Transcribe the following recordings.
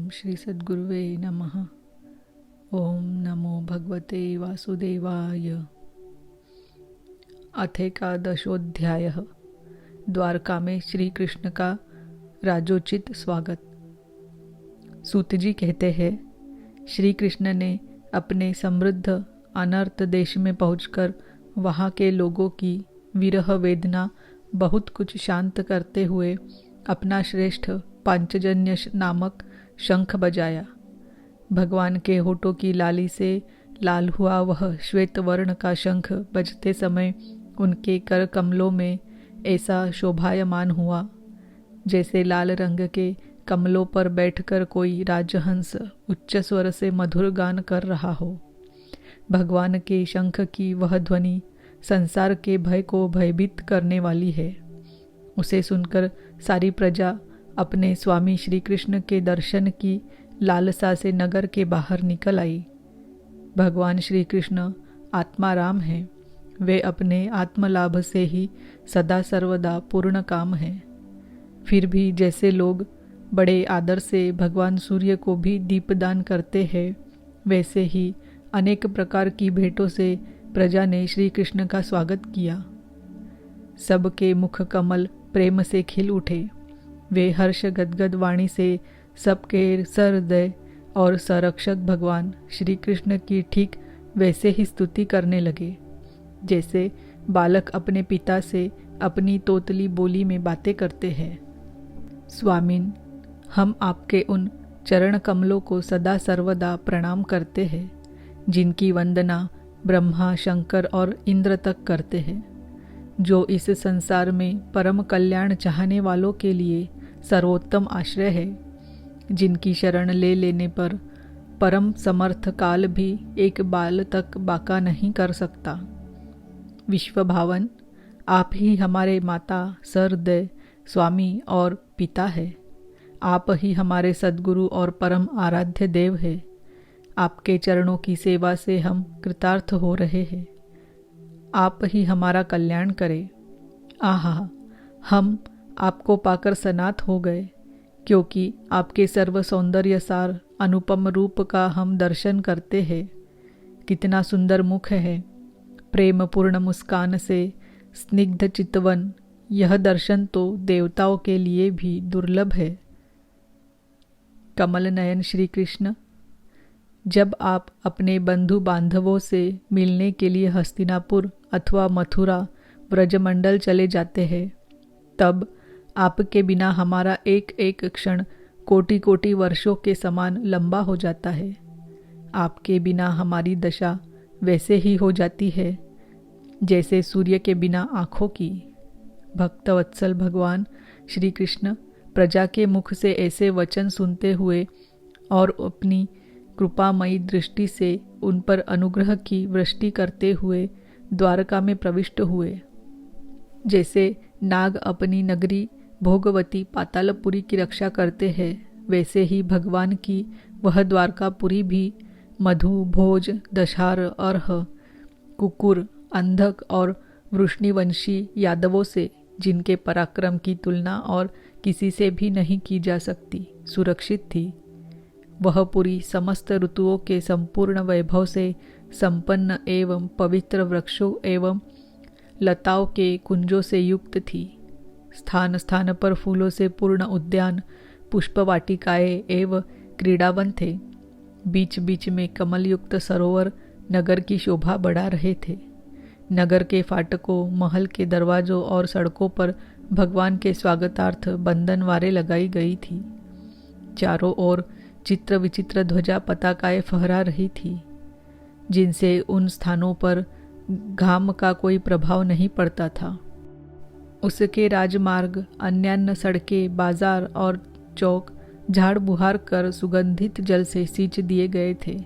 ओम श्री सद्गुरुवे नमः। ओम नमो भगवते वासुदेवाय। अथेकादशोऽध्यायः। द्वारका में श्री कृष्ण का राजोचित स्वागत। सूत जी कहते हैं, श्री कृष्ण ने अपने समृद्ध अनर्त देश में पहुंचकर वहाँ के लोगों की विरह वेदना बहुत कुछ शांत करते हुए अपना श्रेष्ठ पांचजन्य नामक शंख बजाया। भगवान के होठों की लाली से लाल हुआ वह श्वेत वर्ण का शंख बजते समय उनके कर कमलों में ऐसा शोभायमान हुआ जैसे लाल रंग के कमलों पर बैठकर कोई राजहंस उच्च स्वर से मधुर गान कर रहा हो। भगवान के शंख की वह ध्वनि संसार के भय को भयभीत करने वाली है। उसे सुनकर सारी प्रजा अपने स्वामी श्री कृष्ण के दर्शन की लालसा से नगर के बाहर निकल आई। भगवान श्री कृष्ण आत्माराम हैं। वे अपने आत्मलाभ से ही सदा सर्वदा पूर्ण काम हैं। फिर भी जैसे लोग बड़े आदर से भगवान सूर्य को भी दीपदान करते हैं, वैसे ही अनेक प्रकार की भेंटों से प्रजा ने श्री कृष्ण का स्वागत किया। सबके मुख कमल प्रेम से खिल उठे। वे हर्ष गदगद वाणी से सबके सहृदय और संरक्षक भगवान श्री कृष्ण की ठीक वैसे ही स्तुति करने लगे जैसे बालक अपने पिता से अपनी तोतली बोली में बातें करते हैं। स्वामिन, हम आपके उन चरण कमलों को सदा सर्वदा प्रणाम करते हैं जिनकी वंदना ब्रह्मा, शंकर और इंद्र तक करते हैं, जो इस संसार में परम कल्याण चाहने वालों के लिए सर्वोत्तम आश्रय है, जिनकी शरण ले लेने पर परम समर्थ काल भी एक बाल तक बाका नहीं कर सकता। विश्वभावन, आप ही हमारे माता, सहृदय, स्वामी और पिता है। आप ही हमारे सद्गुरु और परम आराध्य देव है। आपके चरणों की सेवा से हम कृतार्थ हो रहे हैं। आप ही हमारा कल्याण करें। आहा, हम आपको पाकर सनाथ हो गए, क्योंकि आपके सर्व सौंदर्य सार अनुपम रूप का हम दर्शन करते हैं। कितना सुंदर मुख है, प्रेम पूर्ण मुस्कान से स्निग्ध चितवन। यह दर्शन तो देवताओं के लिए भी दुर्लभ है। कमल नयन श्री कृष्ण, जब आप अपने बंधु बांधवों से मिलने के लिए हस्तिनापुर अथवा मथुरा ब्रजमंडल चले जाते हैं, तब आपके बिना हमारा एक एक क्षण कोटि कोटि वर्षों के समान लंबा हो जाता है। आपके बिना हमारी दशा वैसे ही हो जाती है जैसे सूर्य के बिना आँखों की। भक्तवत्सल भगवान श्री कृष्ण प्रजा के मुख से ऐसे वचन सुनते हुए और अपनी कृपामयी दृष्टि से उन पर अनुग्रह की वृष्टि करते हुए द्वारका में प्रविष्ट हुए। जैसे नाग अपनी नगरी भोगवती पातालपुरी की रक्षा करते हैं, वैसे ही भगवान की वह द्वारकापुरी भी मधु, भोज, दशार, अर्ह, कुकुर, अंधक और वृष्णिवंशी यादवों से, जिनके पराक्रम की तुलना और किसी से भी नहीं की जा सकती, सुरक्षित थी। वह पुरी समस्त ऋतुओं के संपूर्ण वैभव से संपन्न एवं पवित्र वृक्षों एवं लताओं के कुंजों से युक्त थी। स्थान स्थान पर फूलों से पूर्ण उद्यान, पुष्पवाटिकाएं एवं क्रीड़ावन थे। बीच बीच में कमल युक्त सरोवर नगर की शोभा बढ़ा रहे थे। नगर के फाटकों, महल के दरवाजों और सड़कों पर भगवान के स्वागतार्थ बंधनवारें लगाई गई थी। चारों ओर चित्र विचित्र ध्वजा पताकाएं फहरा रही थी, जिनसे उन स्थानों पर घाम का कोई प्रभाव नहीं पड़ता था। उसके राजमार्ग, अन्यान्य सड़कें, बाजार और चौक झाड़ बुहार कर सुगंधित जल से सींच दिए गए थे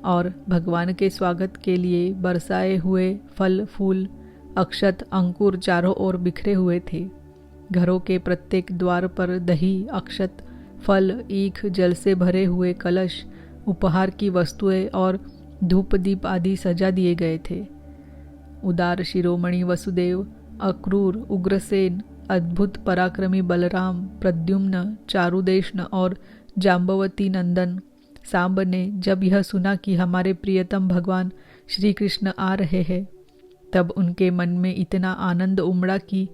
और भगवान के स्वागत के लिए बरसाए हुए फल, फूल, अक्षत, अंकुर चारों ओर बिखरे हुए थे। घरों के प्रत्येक द्वार पर दही, अक्षत, फल, ईख, जल से भरे हुए कलश, उपहार की वस्तुएं और धूप दीप आदि सजा दिए गए थे। उदार शिरोमणि वसुदेव, अक्रूर, उग्रसेन, अद्भुत पराक्रमी बलराम, प्रद्युम्न, चारुदेशन और जाम्बवती नंदन सांब ने जब यह सुना कि हमारे प्रियतम भगवान श्री कृष्ण आ रहे हैं, तब उनके मन में इतना आनंद उमड़ा कि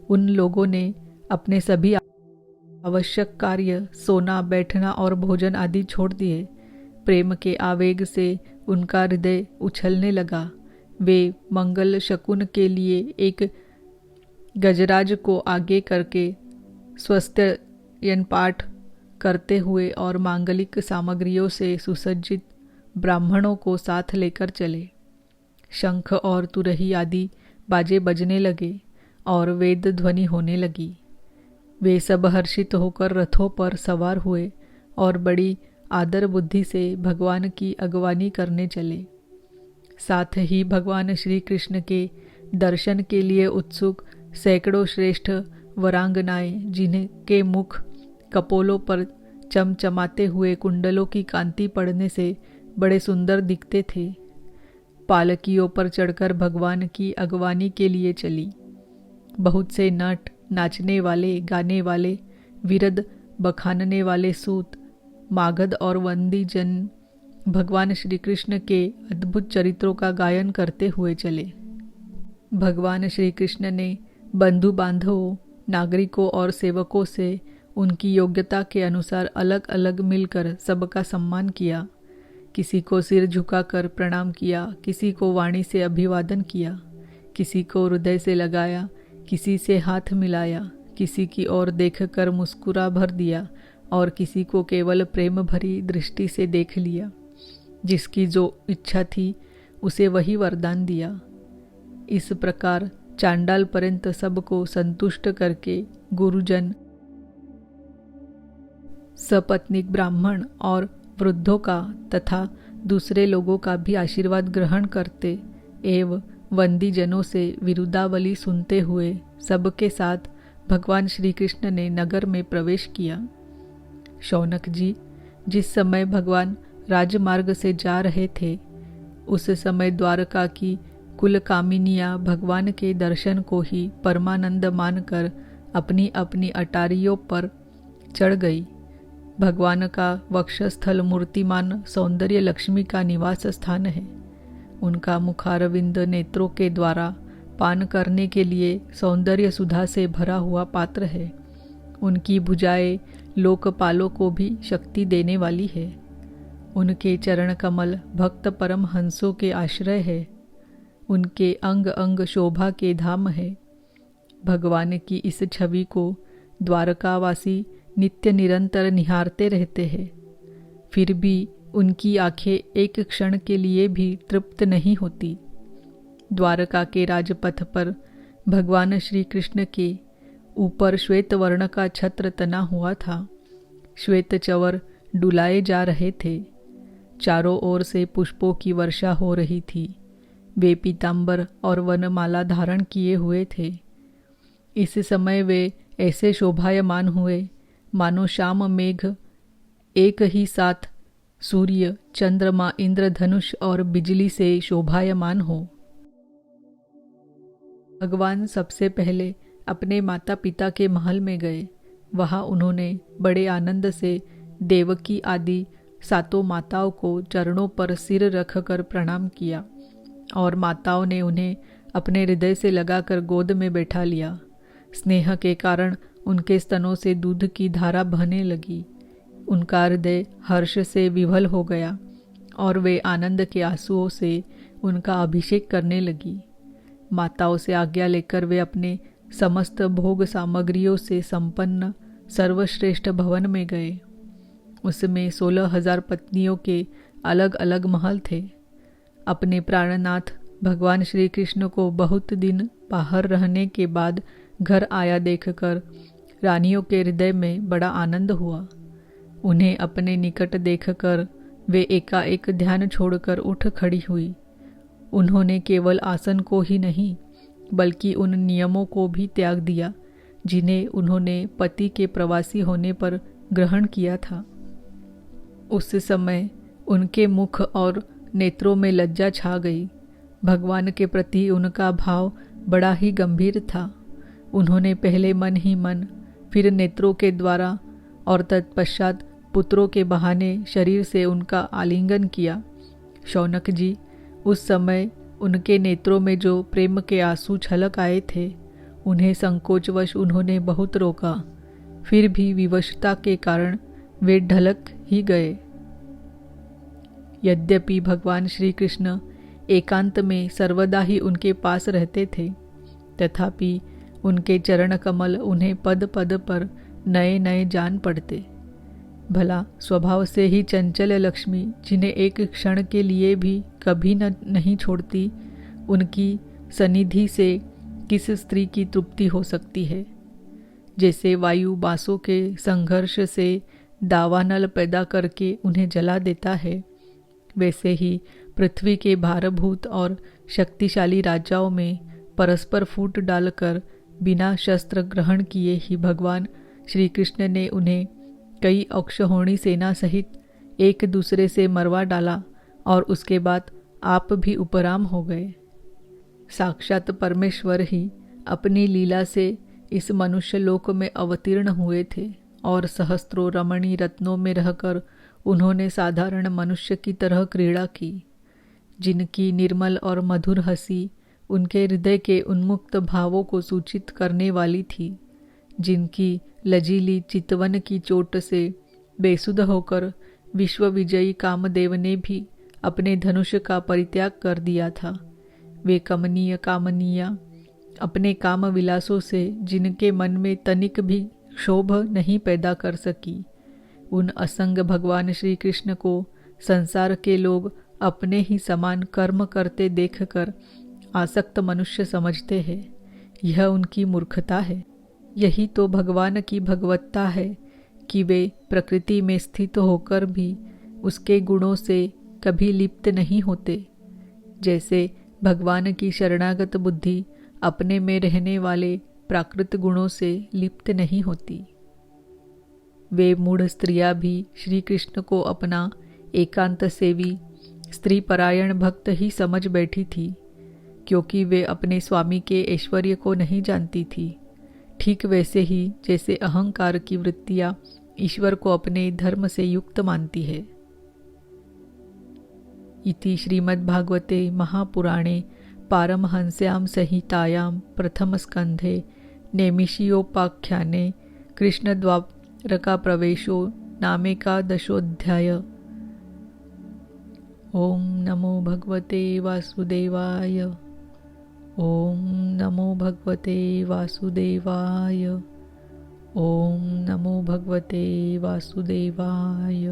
उन लोगों ने अपने सभी आवश्यक कार्य, सोना, बैठना और भोजन आदि छोड़ दिए। प्रेम के आवेग से उनका हृदय उछलने लगा। वे मंगल शकुन के लिए एक गजराज को आगे करके स्वस्त्ययन पाठ करते हुए और मांगलिक सामग्रियों से सुसज्जित ब्राह्मणों को साथ लेकर चले। शंख और तुरही आदि बाजे बजने लगे और वेद ध्वनि होने लगी। वे सब हर्षित होकर रथों पर सवार हुए और बड़ी आदर बुद्धि से भगवान की अगवानी करने चले। साथ ही भगवान श्री कृष्ण के दर्शन के लिए उत्सुक सैकड़ों श्रेष्ठ वरांगनाएं, जिनके मुख कपोलों पर चमचमाते हुए कुंडलों की कांति पड़ने से बड़े सुंदर दिखते थे, पालकियों पर चढ़कर भगवान की अगवानी के लिए चली। बहुत से नट, नाचने वाले, गाने वाले, विरद बखानने वाले सूत, मागध और वंदी जन भगवान श्री कृष्ण के अद्भुत चरित्रों का गायन करते हुए चले। भगवान श्री कृष्ण ने बंधु बांधवों, नागरिकों और सेवकों से उनकी योग्यता के अनुसार अलग अलग मिलकर सबका सम्मान किया। किसी को सिर झुकाकर प्रणाम किया, किसी को वाणी से अभिवादन किया, किसी को हृदय से लगाया, किसी से हाथ मिलाया, किसी की ओर देखकर मुस्कुरा भर दिया और किसी को केवल प्रेम भरी दृष्टि से देख लिया। जिसकी जो इच्छा थी उसे वही वरदान दिया। इस प्रकार चांडाल पर्यंत सबको संतुष्ट करके गुरुजन, सपत्नीक ब्राह्मण और वृद्धों का तथा दूसरे लोगों का भी आशीर्वाद ग्रहण करते एवं वंदी जनों से विरुदावली सुनते हुए सबके साथ भगवान श्री कृष्ण ने नगर में प्रवेश किया। शौनक जी, जिस समय भगवान राजमार्ग से जा रहे थे, उस समय द्वारका की कुल कामिनियाँ भगवान के दर्शन को ही परमानंद मानकर अपनी अपनी अटारियों पर चढ़ गई। भगवान का वक्षस्थल मूर्तिमान सौंदर्य लक्ष्मी का निवास स्थान है। उनका मुखारविंद नेत्रों के द्वारा पान करने के लिए सौंदर्य सुधा से भरा हुआ पात्र है। उनकी भुजाएं लोकपालों को भी शक्ति देने वाली है। उनके चरण कमल भक्त परम हंसों के आश्रय है। उनके अंग अंग शोभा के धाम है। भगवान की इस छवि को द्वारकावासी नित्य निरंतर निहारते रहते हैं। फिर भी उनकी आंखें एक क्षण के लिए भी तृप्त नहीं होती। द्वारका के राजपथ पर भगवान श्री कृष्ण के ऊपर श्वेत वर्ण का छत्र तना हुआ था। श्वेत चवर डुलाए जा रहे थे। चारों ओर से पुष्पों की वर्षा हो रही थी। वे पीतांबर और वनमाला धारण किए हुए थे। इस समय वे ऐसे शोभायमान हुए मानो शाम मेघ एक ही साथ सूर्य, चंद्रमा, इंद्रधनुष और बिजली से शोभायमान हो। भगवान सबसे पहले अपने माता पिता के महल में गए। वहां उन्होंने बड़े आनंद से देवकी आदि सातों माताओं को चरणों पर सिर रखकर प्रणाम किया और माताओं ने उन्हें अपने हृदय से लगाकर गोद में बैठा लिया। स्नेह के कारण उनके स्तनों से दूध की धारा बहने लगी। उनका हृदय हर्ष से विवल हो गया और वे आनंद के आंसुओं से उनका अभिषेक करने लगी। माताओं से आज्ञा लेकर वे अपने समस्त भोग सामग्रियों से संपन्न सर्वश्रेष्ठ भवन में गए। उसमें 16,000 पत्नियों के अलग अलग महल थे। अपने प्राणनाथ भगवान श्री कृष्ण को बहुत दिन बाहर रहने के बाद घर आया देखकर रानियों के हृदय में बड़ा आनंद हुआ। उन्हें अपने निकट देखकर वे एकाएक ध्यान छोड़कर उठ खड़ी हुई। उन्होंने केवल आसन को ही नहीं बल्कि उन नियमों को भी त्याग दिया जिन्हें उन्होंने पति के प्रवासी होने पर ग्रहण किया था। उस समय उनके मुख और नेत्रों में लज्जा छा गई। भगवान के प्रति उनका भाव बड़ा ही गंभीर था। उन्होंने पहले मन ही मन, फिर नेत्रों के द्वारा और तत्पश्चात पुत्रों के बहाने शरीर से उनका आलिंगन किया। शौनक जी, उस समय उनके नेत्रों में जो प्रेम के आंसू छलक आए थे, उन्हें संकोचवश उन्होंने बहुत रोका, फिर भी विवशता के कारण वे ढलक ही गए। यद्यपि भगवान श्री कृष्ण एकांत में सर्वदा ही उनके पास रहते थे, तथापि उनके चरण कमल उन्हें पद पद पर नए नए जान पड़ते। भला स्वभाव से ही चंचल लक्ष्मी, जिन्हें एक क्षण के लिए भी कभी नहीं छोड़ती, उनकी सनिधि से किस स्त्री की तृप्ति हो सकती है। जैसे वायु बांसों के संघर्ष से दावानल पैदा करके उन्हें जला देता है, वैसे ही पृथ्वी के भारभूत और शक्तिशाली राजाओं में परस्पर फूट डालकर बिना शस्त्र ग्रहण किए ही भगवान श्री कृष्ण ने उन्हें कई अक्षौहिणी सेना सहित एक दूसरे से मरवा डाला और उसके बाद आप भी उपराम हो गए। साक्षात परमेश्वर ही अपनी लीला से इस मनुष्य लोक में अवतीर्ण हुए थे और सहस्त्रों रमणीय रत्नों में रहकर उन्होंने साधारण मनुष्य की तरह क्रीड़ा की। जिनकी निर्मल और मधुर हंसी उनके हृदय के उन्मुक्त भावों को सूचित करने वाली थी, जिनकी लजीली चितवन की चोट से बेसुध होकर विश्व विजयी कामदेव ने भी अपने धनुष का परित्याग कर दिया था, वे कमनीय कामनिया अपने काम विलासों से जिनके मन में तनिक भी क्षोभ नहीं पैदा कर सकी, उन असंग भगवान श्री कृष्ण को संसार के लोग अपने ही समान कर्म करते देखकर आसक्त मनुष्य समझते हैं। यह उनकी मूर्खता है। यही तो भगवान की भगवत्ता है कि वे प्रकृति में स्थित होकर भी उसके गुणों से कभी लिप्त नहीं होते। जैसे भगवान की शरणागत बुद्धि अपने में रहने वाले प्राकृत गुणों से लिप्त नहीं होती। वे मूढ़ स्त्रियां भी श्री कृष्ण को अपना एकांत सेवी स्त्री परायण भक्त ही समझ बैठी थी, क्योंकि वे अपने स्वामी के ऐश्वर्य को नहीं जानती थी। ठीक वैसे ही जैसे अहंकार की वृत्तियां ईश्वर को अपने धर्म से युक्त मानती है। इति श्रीमद्भागवते महापुराणे पारमहंस्यां संहितायां प्रथम स्कंधे नैमिषीयोपाख्याने कृष्णद्वारका प्रवेशो नामेकादशोऽध्याय। ओम नमो भगवते वासुदेवाय। ओम नमो भगवते वासुदेवाय। ओम नमो भगवते वासुदेवाय।